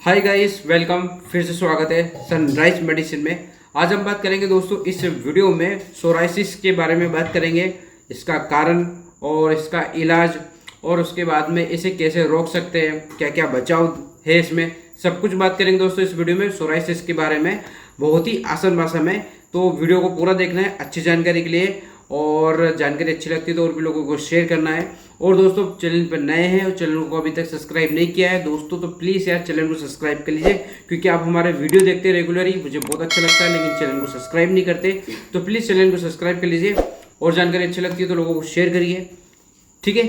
Hi guys, welcome. फिर से स्वागत है सनराइज मेडिसिन में। आज हम बात करेंगे दोस्तों इस वीडियो में सोराइसिस के बारे में बात करेंगे, इसका कारण और इसका इलाज, और उसके बाद में इसे कैसे रोक सकते हैं, क्या क्या बचाव है इसमें, सब कुछ बात करेंगे दोस्तों इस वीडियो में सोराइसिस के बारे में, बहुत ही आसान भाषा में। तो वीडियो को पूरा देखना है अच्छी जानकारी के लिए, और जानकारी अच्छी लगती है तो और भी लोगों को शेयर करना है। और दोस्तों चैनल पर नए हैं और चैनल को अभी तक सब्सक्राइब नहीं किया है दोस्तों, तो प्लीज़ यार चैनल को सब्सक्राइब कर लीजिए, क्योंकि आप हमारे वीडियो देखते हैं रेगुलरली, मुझे बहुत अच्छा लगता है, लेकिन चैनल को सब्सक्राइब नहीं करते। तो प्लीज़ चैनल को सब्सक्राइब कर लीजिए, और जानकारी अच्छी लगती है तो लोगों को शेयर करिए, ठीक है।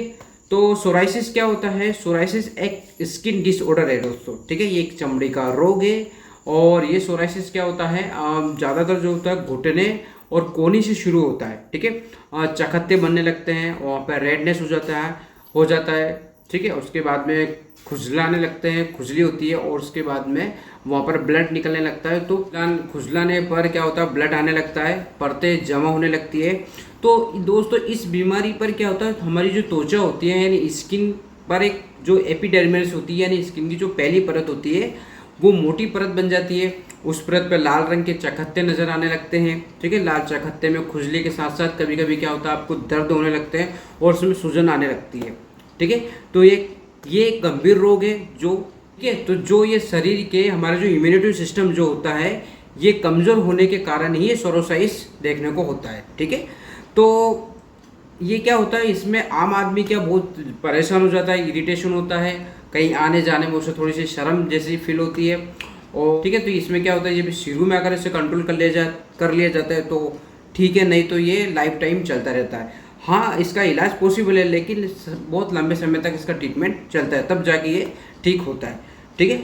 तो सोराइसिस क्या होता है? सोराइसिस एक स्किन डिसऑर्डर है दोस्तों, ठीक है। ये एक चमड़ी का रोग है, और ये सोराइसिस क्या होता है, ज़्यादातर जो होता है घुटने और कोहनी से शुरू होता है, ठीक है। चकत्ते बनने लगते हैं, वहाँ पर रेडनेस हो जाता है, ठीक है। उसके बाद में खुजलाने लगते हैं, खुजली होती है, और उसके बाद में वहाँ पर ब्लड निकलने लगता है। तो खुजलाने पर क्या होता है, ब्लड आने लगता है, परतें जमा होने लगती है। तो दोस्तों इस बीमारी पर क्या होता है, हमारी जो त्वचा होती है यानी स्किन पर एक जो एपिडर्मिस होती है यानी स्किन की जो पहली परत होती है, वो मोटी परत बन जाती है। उस परत पर लाल रंग के चकत्ते नजर आने लगते हैं, ठीक है। लाल चकत्ते में खुजली के साथ साथ कभी कभी क्या होता है, आपको दर्द होने लगते हैं और उसमें सूजन आने लगती है, ठीक है। तो ये एक गंभीर रोग है जो, ठीक है। तो जो ये शरीर के हमारा जो इम्यूनिटी सिस्टम जो होता है, ये कमज़ोर होने के कारण ही ये सोराइसिस देखने को होता है, ठीक है। तो ये क्या होता है, इसमें आम आदमी क्या बहुत परेशान हो जाता है, इरिटेशन होता है, कहीं आने जाने में उसे थोड़ी सी शर्म जैसी फील होती है, और ठीक है। तो इसमें क्या होता है, ये भी शुरू में अगर इसे कंट्रोल कर लिया जाता है तो ठीक है, नहीं तो ये लाइफ टाइम चलता रहता है। हाँ, इसका इलाज पॉसिबल है, लेकिन बहुत लंबे समय तक इसका ट्रीटमेंट चलता है, तब जाके ये ठीक होता है, ठीक है।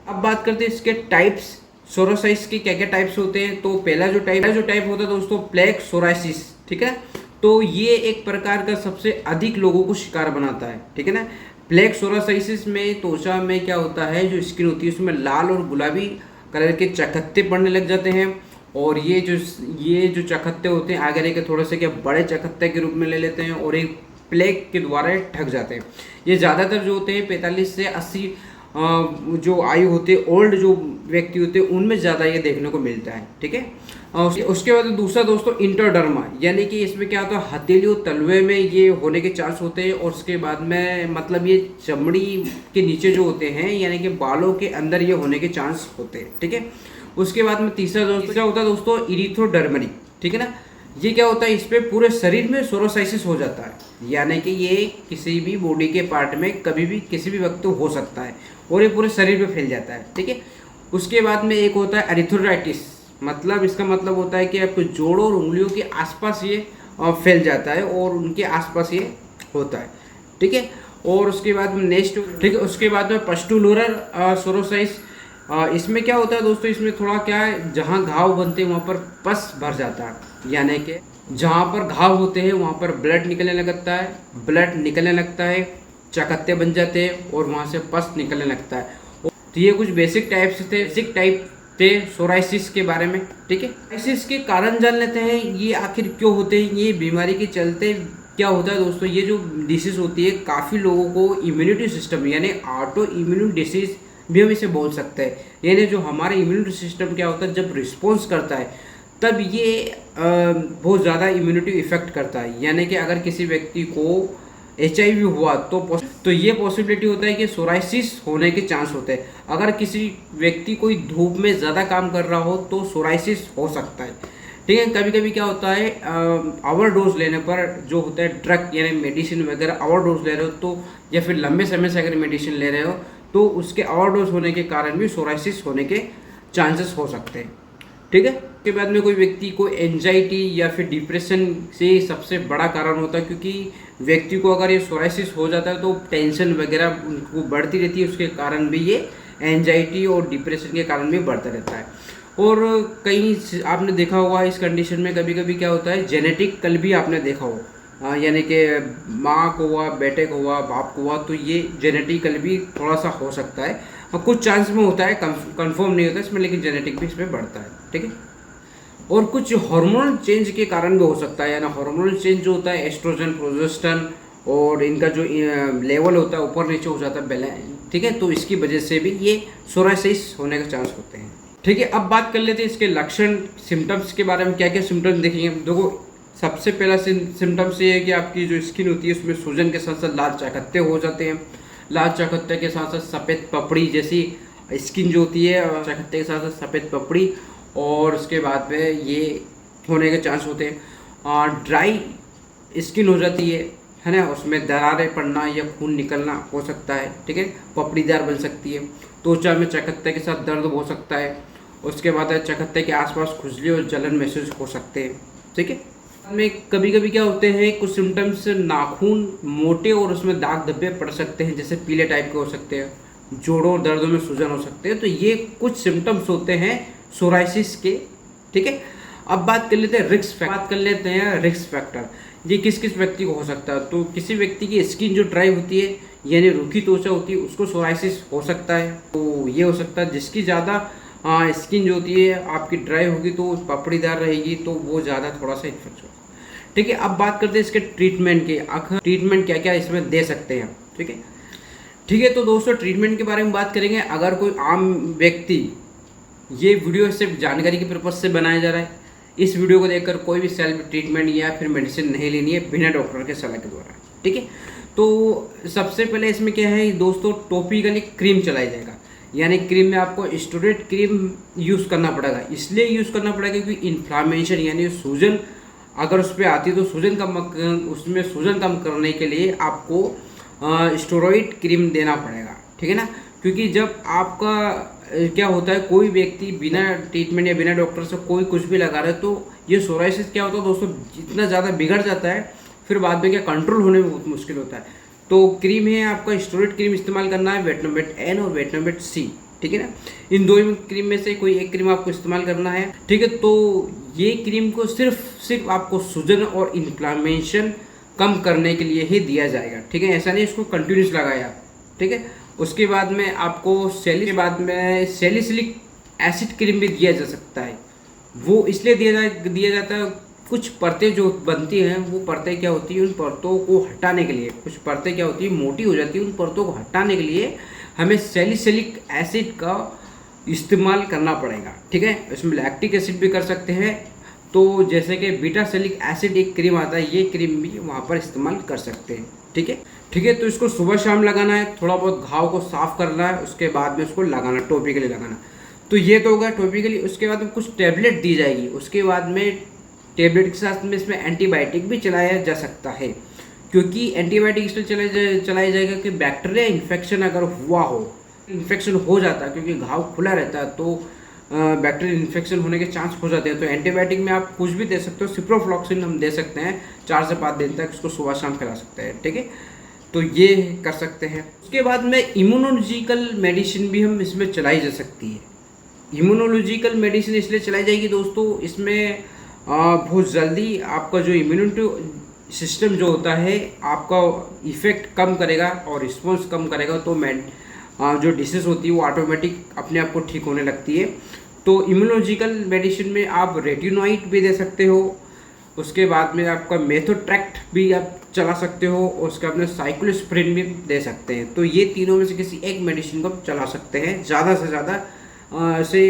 अब बात करते हैं इसके टाइप्स। सोराइसिस के क्या क्या टाइप्स होते हैं। तो पहला जो टाइप होता है दोस्तों, प्लेक सोराइसिस, ठीक है। तो ये एक प्रकार का सबसे अधिक लोगों को शिकार बनाता है, ठीक है ना। प्लेक सोराइसिस में त्वचा में क्या होता है, जो स्किन होती है उसमें लाल और गुलाबी कलर के चकत्ते पड़ने लग जाते हैं, और ये जो चकत्ते होते हैं आगे के थोड़े से क्या बड़े चकत्ते के रूप में ले लेते हैं, और एक प्लेग के द्वारा ढक जाते हैं। ये ज़्यादातर जो होते हैं 45 से 80 जो आयु होती है, ओल्ड जो व्यक्ति होते हैं, उनमें ज़्यादा ये देखने को मिलता है, ठीक है। उसके बाद दूसरा दोस्तों इंटरडर्मा, यानी कि इसमें क्या होता है, हथेली और तलवे में ये होने के चांस होते हैं, और उसके बाद में मतलब ये चमड़ी के नीचे जो होते हैं यानी कि बालों के अंदर ये होने के चांस होते हैं, ठीक है। उसके बाद में तीसरा होता है दोस्तों इरिथ्रोडर्मरी, ठीक है ना। ये क्या होता है, इस पे पूरे शरीर में सोराइसिस हो जाता है, यानी कि ये किसी भी बॉडी के पार्ट में कभी भी किसी भी वक्त हो सकता है, और ये पूरे शरीर पे फैल जाता है, ठीक है। उसके बाद में एक होता है एरिथ्रोडाइटिस, मतलब इसका मतलब होता है कि आपके जोड़ों और उंगलियों के आसपास ये फैल जाता है, और उनके आसपास ये होता है, ठीक है। और उसके बाद में नेक्स्ट, ठीक है, उसके बाद में पस्टुलर सोराइसिस। इसमें क्या होता है दोस्तों, इसमें थोड़ा क्या है, जहाँ घाव बनते हैं वहाँ पर पस भर जाता है, यानी कि जहाँ पर घाव होते हैं वहाँ पर ब्लड निकलने लगता है, चकत्ते बन जाते हैं, और वहाँ से पस निकलने लगता है। तो ये कुछ बेसिक टाइप थे सोराइसिस के बारे में, ठीक है। सोराइसिस के कारण जान लेते हैं, ये आखिर क्यों होते हैं, ये बीमारी के चलते क्या होता है दोस्तों। ये जो डिसीज होती है, काफ़ी लोगों को इम्यूनिटी सिस्टम यानी ऑटो इम्यून डिसीज भी हम इसे बोल सकते हैं, यानी जो हमारे इम्यूनिटी सिस्टम क्या होता है, जब रिस्पॉन्स करता है तब ये बहुत ज़्यादा इम्यूनिटी इफेक्ट करता है, यानी कि अगर किसी व्यक्ति को HIV हुआ तो ये पॉसिबिलिटी होता है कि सोराइसिस होने के चांस होते हैं। अगर किसी व्यक्ति कोई धूप में ज़्यादा काम कर रहा हो तो सोराइसिस हो सकता है, ठीक है। कभी कभी क्या होता है, ओवरडोज लेने पर जो होता है ड्रग यानी मेडिसिन वगैरह ओवरडोज ले रहे हो तो, या फिर लंबे समय से अगर मेडिसिन ले रहे हो तो उसके ओवरडोज होने के कारण भी सोराइसिस होने के चांसेस हो सकते हैं, ठीक है। उसके बाद में कोई व्यक्ति को एंजाइटी या फिर डिप्रेशन से सबसे बड़ा कारण होता है, क्योंकि व्यक्ति को अगर ये सोराइसिस हो जाता है तो टेंशन वगैरह उनको बढ़ती रहती है, उसके कारण भी ये एंजाइटी और डिप्रेशन के कारण भी बढ़ता रहता है। और कहीं आपने देखा होगा इस कंडीशन में कभी कभी क्या होता है, जेनेटिक कल भी आपने देखा हो, यानी कि माँ को हुआ, बेटे को हुआ, बाप को हुआ, तो ये जेनेटिकल भी थोड़ा सा हो सकता है, कुछ चांस में होता है, कंफर्म नहीं होता इसमें, लेकिन जेनेटिक भी इसमें बढ़ता है, ठीक है। और कुछ हार्मोनल चेंज के कारण भी हो सकता है, यानी हार्मोनल चेंज जो होता है एस्ट्रोजन, प्रोजेस्टेरोन, और इनका जो लेवल होता है ऊपर नीचे हो जाता है, ठीक है, तो इसकी वजह से भी ये सोराइसिस होने का चांस होते हैं। ठीक है, अब बात कर लेते हैं इसके लक्षण सिम्टम्स के बारे में। क्या क्या सिम्टम्स देखेंगे देखो। सबसे पहला सिम्टम्स ये है कि आपकी जो स्किन होती है उसमें सूजन के साथ साथ लाल चकत्ते हो जाते हैं। लाल चकत्ते के साथ साथ सफ़ेद पपड़ी जैसी स्किन जो होती है, चकत्ते के साथ साथ सफ़ेद पपड़ी, और उसके बाद में ये होने के चांस होते हैं। ड्राई स्किन हो जाती है ना, उसमें दरारें पड़ना या खून निकलना हो सकता है। ठीक है, पपड़ीदार बन सकती है। त्वचा में चकत्ते के साथ दर्द हो सकता है। उसके बाद चकत्ते के आसपास खुजली और जलन महसूस हो सकते हैं। ठीक है, में कभी कभी क्या होते हैं कुछ सिम्टम्स, नाखून मोटे और उसमें दाग धब्बे पड़ सकते हैं, जैसे पीले टाइप के हो सकते हैं। जोड़ों और दर्दों में सूजन हो सकते हैं। तो ये कुछ सिम्टम्स होते हैं सोराइसिस के। ठीक है, अब बात कर लेते हैं रिस्क फैक्टर। ये किस किस व्यक्ति को हो सकता है। तो किसी व्यक्ति की स्किन जो ड्राई होती है यानी रूखी त्वचा होती है उसको सोराइसिस हो सकता है। तो ये हो सकता है जिसकी ज़्यादा स्किन जो होती है आपकी ड्राई होगी तो पपड़ीदार रहेगी, तो वो ज़्यादा थोड़ा सा इन्फेक्शन होगा। ठीक है, अब बात करते हैं इसके ट्रीटमेंट के। आखिर ट्रीटमेंट क्या क्या इसमें दे सकते हैं। ठीक है, तो दोस्तों ट्रीटमेंट के बारे में बात करेंगे। अगर कोई आम व्यक्ति, ये वीडियो सिर्फ जानकारी के पर्पज से बनाया जा रहा है। इस वीडियो को देखकर कोई भी सेल्फ ट्रीटमेंट या फिर मेडिसिन नहीं लेनी है बिना डॉक्टर के सलाह के द्वारा। ठीक है, तो सबसे पहले इसमें क्या है दोस्तों, टॉपिकली क्रीम चलाया जाएगा। यानी क्रीम में आपको स्टेरॉइड क्रीम यूज़ करना पड़ेगा। इसलिए यूज़ करना पड़ेगा क्योंकि इन्फ्लामेशन यानी सूजन अगर उस पर आती है तो उसमें सूजन कम करने के लिए आपको स्टेरॉइड क्रीम देना पड़ेगा। ठीक है ना, क्योंकि जब आपका क्या होता है, कोई व्यक्ति बिना ट्रीटमेंट या बिना डॉक्टर से कोई कुछ भी लगा रहा है तो ये सोराइसिस क्या होता है दोस्तों, इतना ज़्यादा बिगड़ जाता है फिर बाद में क्या कंट्रोल होने में बहुत मुश्किल होता है। तो क्रीम है आपका स्टेरॉइड क्रीम इस्तेमाल करना है, विटामिन N और विटामिन C। ठीक है ना, इन दो क्रीम में से कोई एक क्रीम आपको इस्तेमाल करना है। ठीक है, तो ये क्रीम को सिर्फ आपको सूजन और इन्फ्लामेशन कम करने के लिए ही दिया जाएगा। ठीक है, ऐसा नहीं इसको कंटिन्यूस लगाया। ठीक है, उसके बाद में आपको सैलिसिलिक एसिड क्रीम भी दिया जा सकता है। वो इसलिए दिया जाता है, कुछ परतें जो बनती हैं वो परतें क्या होती हैं, उन परतों को हटाने के लिए, कुछ परतें क्या होती है मोटी हो जाती है, उन परतों को हटाने के लिए हमें सैलिसिलिक एसिड का इस्तेमाल करना पड़ेगा। ठीक है, इसमें लैक्टिक एसिड भी कर सकते हैं। तो जैसे कि बीटा सैलिक एसिड एक क्रीम आता है, ये क्रीम भी वहाँ पर इस्तेमाल कर सकते हैं। ठीक है, तो इसको सुबह शाम लगाना है, थोड़ा बहुत घाव को साफ करना है, उसके बाद में उसको लगाना, टॉपिकली लगाना। तो ये तो होगा टॉपिकली। उसके बाद में कुछ टैबलेट दी जाएगी। उसके बाद में टैबलेट के साथ में इसमें एंटीबायोटिक भी चलाया जा सकता है, क्योंकि एंटीबायोटिक इसलिए चलाया जाएगा कि बैक्टीरिया इन्फेक्शन अगर हुआ हो, इन्फेक्शन हो जाता है क्योंकि घाव खुला रहता है तो बैक्टीरियल इन्फेक्शन होने के चांस हो जाते हैं। तो एंटीबायोटिक में आप कुछ भी दे सकते हो, सिप्रोफ्लॉक्सिन हम दे सकते हैं 4 से 5 दिन तक, इसको सुबह शाम खिला सकते हैं। ठीक है, तो ये कर सकते हैं। उसके बाद में इम्यूनोलॉजिकल मेडिसिन भी हम इसमें चलाई जा सकती है। इम्यूनोलॉजिकल मेडिसिन इसलिए चलाई जाएगी दोस्तों, इसमें बहुत जल्दी आपका जो इम्यूनिटी सिस्टम जो होता है आपका इफेक्ट कम करेगा और रिस्पॉन्स कम करेगा। तो जो डिसीज होती है वो ऑटोमेटिक अपने आप को ठीक होने लगती है। तो इम्यूनोलॉजिकल मेडिसिन में आप रेटिनोइड भी दे सकते हो। उसके बाद में आपका मेथोट्रैक्ट भी आप चला सकते हो, और उसके बाद में साइक्लोस्प्रिन भी दे सकते हैं। तो ये तीनों में से किसी एक मेडिसिन को आप चला सकते हैं ज़्यादा से ज़्यादा से।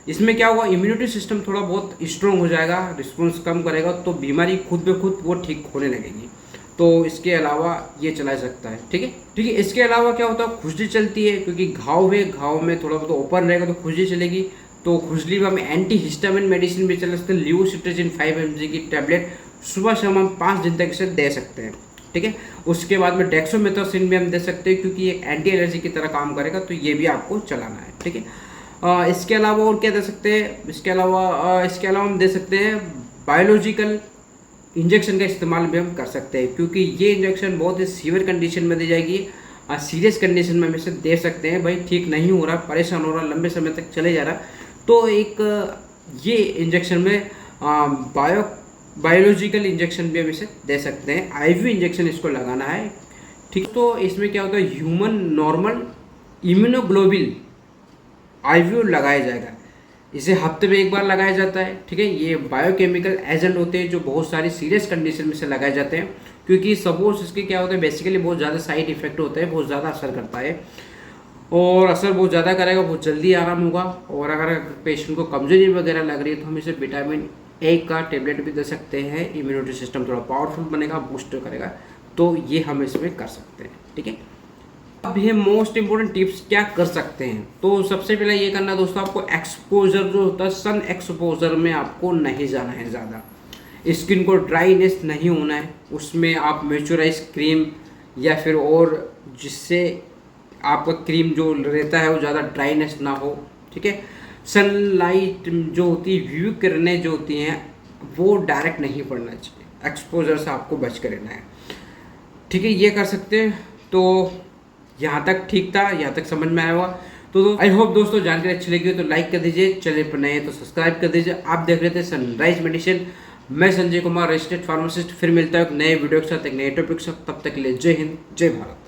इसमें क्या होगा, इम्यूनिटी सिस्टम थोड़ा बहुत स्ट्रॉन्ग हो जाएगा, रिस्पॉन्स कम करेगा, तो बीमारी खुद ब खुद वो ठीक होने लगेगी। तो इसके अलावा ये चला सकता है। ठीक है, इसके अलावा क्या होता है, खुजली चलती है, क्योंकि घाव है, घाव में थोड़ा बहुत ओपन रहेगा तो खुजली चलेगी। तो खुजली में हम एंटी हिस्टामिन मेडिसिन भी चला सकते हैं। लिवोसिट्राजिन 5 mg की टैबलेट सुबह शाम हम 5 दिन तक इसे दे सकते हैं। ठीक है, उसके बाद में डेक्सोमेथासोन भी हम दे सकते हैं, क्योंकि ये एंटी एलर्जी की तरह काम करेगा, तो ये भी आपको चलाना है। ठीक है, इसके अलावा और क्या दे सकते हैं, इसके अलावा हम दे सकते हैं बायोलॉजिकल इंजेक्शन का इस्तेमाल भी हम कर सकते हैं, क्योंकि ये इंजेक्शन बहुत ही सीवियर कंडीशन में दी जाएगी। सीरियस कंडीशन में हम इसे दे सकते हैं, भाई ठीक नहीं हो रहा, परेशान हो रहा, लंबे समय तक चले जा रहा, तो एक ये इंजेक्शन में बायोलॉजिकल इंजेक्शन भी हम इसे दे सकते हैं। आईवी इंजेक्शन इसको लगाना है। ठीक, तो इसमें क्या होता है, ह्यूमन नॉर्मल इम्यूनोग्लोबिन आईवी लगाया जाएगा। इसे हफ्ते में एक बार लगाया जाता है। ठीक है, ये बायोकेमिकल एजेंट होते हैं जो बहुत सारी सीरियस कंडीशन में से लगाए जाते हैं। क्योंकि सपोज इसके क्या होता है, बेसिकली बहुत ज़्यादा साइड इफेक्ट होते हैं, बहुत ज़्यादा असर करता है और असर बहुत ज़्यादा करेगा, बहुत जल्दी आराम होगा। और अगर पेशेंट को कमजोरी वगैरह लग रही है तो हम इसे विटामिन ए का टेबलेट भी दे सकते हैं, इम्यूनिटी सिस्टम थोड़ा पावरफुल बनेगा, बूस्ट करेगा, तो ये हम इसमें कर सकते हैं। ठीक है, अब ये मोस्ट इंपॉर्टेंट टिप्स क्या कर सकते हैं। तो सबसे पहले ये करना दोस्तों, आपको एक्सपोजर जो होता है, सन एक्सपोजर में आपको नहीं जाना है ज़्यादा, स्किन को ड्राईनेस नहीं होना है, उसमें आप मॉइस्चराइज क्रीम या फिर और जिससे आपका क्रीम जो रहता है वो ज़्यादा ड्राईनेस ना हो। ठीक है, सनलाइट जो होती है, व्यू किरणें जो होती हैं वो डायरेक्ट नहीं पड़ना चाहिए, एक्सपोजर से आपको बच कर रहना है। ठीक है, ये कर सकते हैं। तो यहाँ तक ठीक था, यहाँ तक समझ में आया होगा। तो आई होप दोस्तों जानकारी अच्छी लगी हो तो लाइक कर दीजिए, चैनल पर नए हैं तो सब्सक्राइब कर दीजिए। आप देख रहे थे सनराइज मेडिसिन, मैं संजय कुमार, रजिस्टर्ड फार्मासिस्ट। फिर मिलता है एक नए वीडियो के साथ, एक नए टॉपिक के साथ। तब तक के लिए जय हिंद, जय भारत।